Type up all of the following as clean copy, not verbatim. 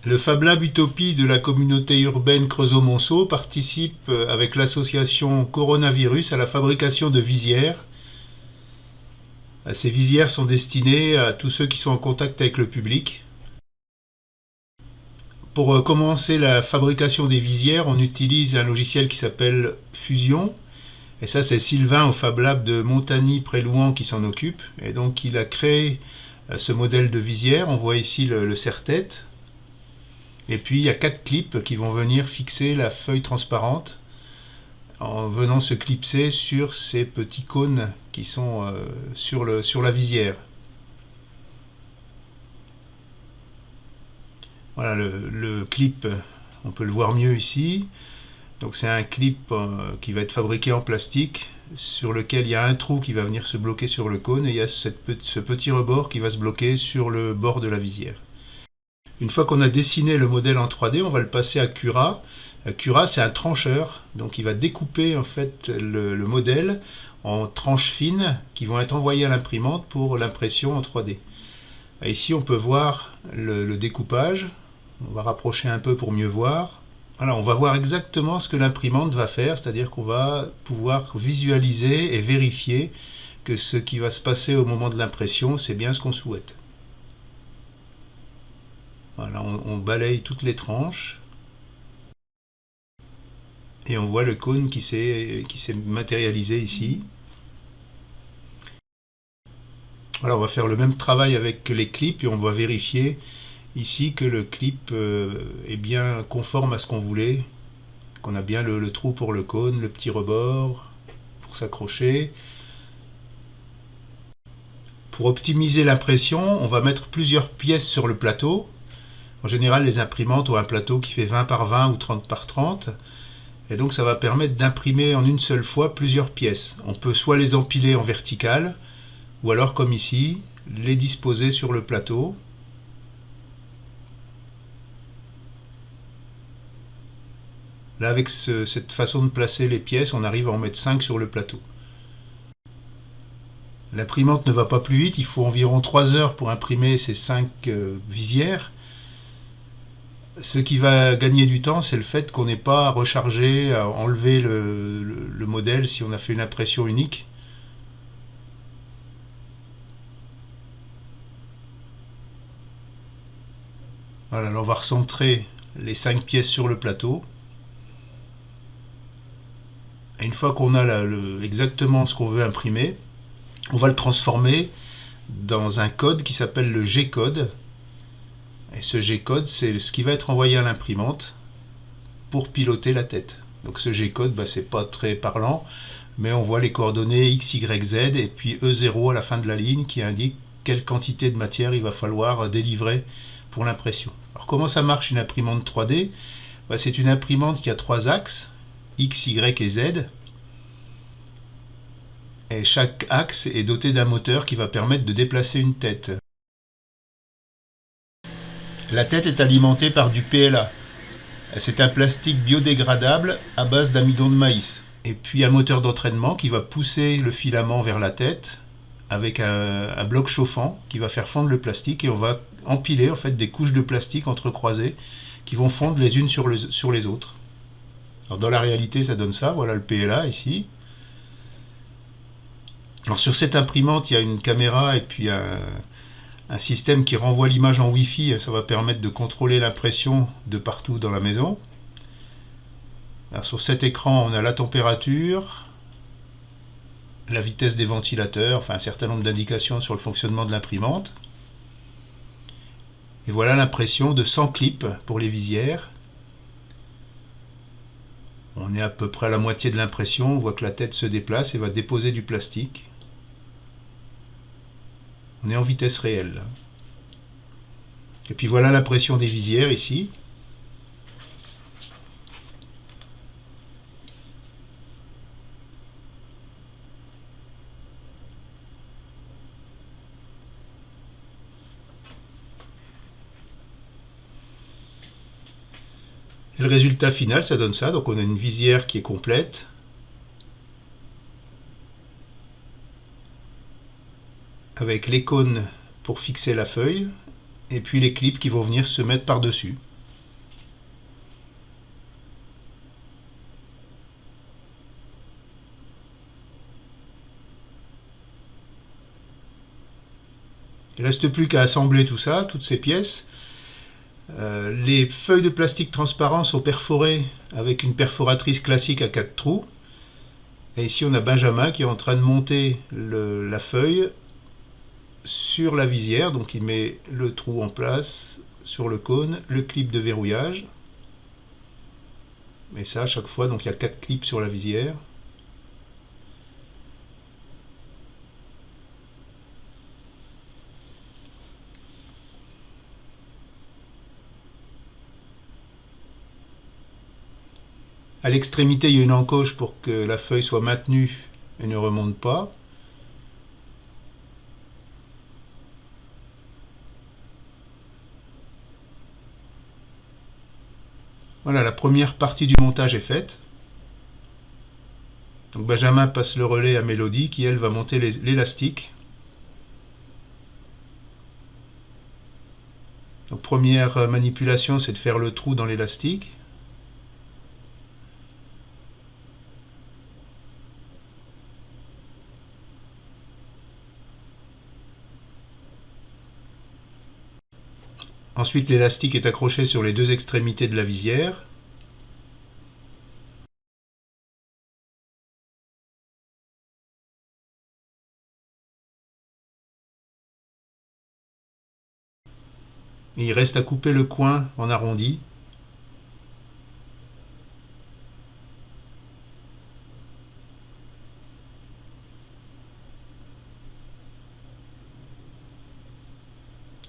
Le Fab Lab Utopie de la communauté urbaine Creusot-Monceau participe avec l'association Coronavirus à la fabrication de visières. Ces visières sont destinées à tous ceux qui sont en contact avec le public. Pour commencer la fabrication des visières, on utilise un logiciel qui s'appelle Fusion. Et ça, c'est Sylvain au Fab Lab de Montagny-près-Louhans qui s'en occupe. Et donc, il a créé ce modèle de visière. On voit ici le serre-tête. Et puis, il y a 4 clips qui vont venir fixer la feuille transparente en venant se clipser sur ces petits cônes qui sont sur la visière. Voilà le clip, on peut le voir mieux ici. Donc c'est un clip qui va être fabriqué en plastique sur lequel il y a un trou qui va venir se bloquer sur le cône et il y a ce petit rebord qui va se bloquer sur le bord de la visière. Une fois qu'on a dessiné le modèle en 3D, on va le passer à Cura. Cura, c'est un trancheur, donc il va découper en fait le modèle en tranches fines qui vont être envoyées à l'imprimante pour l'impression en 3D. Ici, on peut voir le découpage. On va rapprocher un peu pour mieux voir. Voilà, on va voir exactement ce que l'imprimante va faire, c'est-à-dire qu'on va pouvoir visualiser et vérifier que ce qui va se passer au moment de l'impression, c'est bien ce qu'on souhaite. Voilà, on balaye toutes les tranches et on voit le cône qui s'est matérialisé ici. Voilà, on va faire le même travail avec les clips et on va vérifier ici que le clip est bien conforme à ce qu'on voulait, qu'on a bien le trou pour le cône, le petit rebord pour s'accrocher. Pour optimiser l'impression, on va mettre plusieurs pièces sur le plateau. En général, les imprimantes ont un plateau qui fait 20 par 20 ou 30 par 30. Et donc ça va permettre d'imprimer en une seule fois plusieurs pièces. On peut soit les empiler en vertical, ou alors comme ici, les disposer sur le plateau. Là, avec cette façon de placer les pièces, on arrive à en mettre 5 sur le plateau. L'imprimante ne va pas plus vite, il faut environ 3 heures pour imprimer ces 5 visières. Ce qui va gagner du temps, c'est le fait qu'on n'ait pas à recharger, à enlever le modèle si on a fait une impression unique. Voilà, là on va recentrer les 5 pièces sur le plateau. Et une fois qu'on a exactement ce qu'on veut imprimer, on va le transformer dans un code qui s'appelle le G-code. Et ce G-code, c'est ce qui va être envoyé à l'imprimante pour piloter la tête. Donc ce G-code, c'est pas très parlant, mais on voit les coordonnées X, Y, Z et puis E0 à la fin de la ligne qui indique quelle quantité de matière il va falloir délivrer pour l'impression. Alors comment ça marche une imprimante 3D? C'est une imprimante qui a 3 axes, X, Y et Z. Et chaque axe est doté d'un moteur qui va permettre de déplacer une tête. La tête est alimentée par du PLA. C'est un plastique biodégradable à base d'amidon de maïs. Et puis un moteur d'entraînement qui va pousser le filament vers la tête avec un bloc chauffant qui va faire fondre le plastique et on va empiler en fait des couches de plastique entrecroisées qui vont fondre les unes sur les autres. Alors dans la réalité ça donne ça, voilà le PLA ici. Alors sur cette imprimante il y a une caméra et puis un système qui renvoie l'image en Wi-Fi, ça va permettre de contrôler l'impression de partout dans la maison. Alors sur cet écran, on a la température, la vitesse des ventilateurs, enfin un certain nombre d'indications sur le fonctionnement de l'imprimante. Et voilà l'impression de 100 clips pour les visières. On est à peu près à la moitié de l'impression, on voit que la tête se déplace et va déposer du plastique. On est en vitesse réelle. Et puis voilà l'impression des visières ici. Et le résultat final, ça donne ça. Donc on a une visière qui est complète. Avec les cônes pour fixer la feuille. Et puis les clips qui vont venir se mettre par-dessus. Il ne reste plus qu'à assembler tout ça, toutes ces pièces. Les feuilles de plastique transparent sont perforées avec une perforatrice classique à 4 trous. Et ici on a Benjamin qui est en train de monter la feuille sur la visière. Donc il met le trou en place sur le cône, le clip de verrouillage. Et ça à chaque fois, donc il y a 4 clips sur la visière. À l'extrémité, il y a une encoche pour que la feuille soit maintenue et ne remonte pas. Voilà, la première partie du montage est faite. Donc Benjamin passe le relais à Mélodie qui, elle, va monter l'élastique. Donc première manipulation, c'est de faire le trou dans l'élastique. Ensuite, l'élastique est accroché sur les deux extrémités de la visière. Et il reste à couper le coin en arrondi.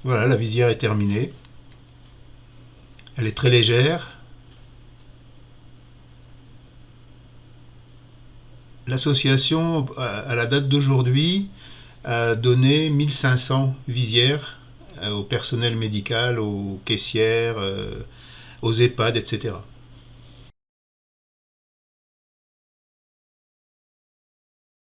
Voilà, la visière est terminée. Elle est très légère. L'association, à la date d'aujourd'hui, a donné 1500 visières au personnel médical, aux caissières, aux EHPAD, etc.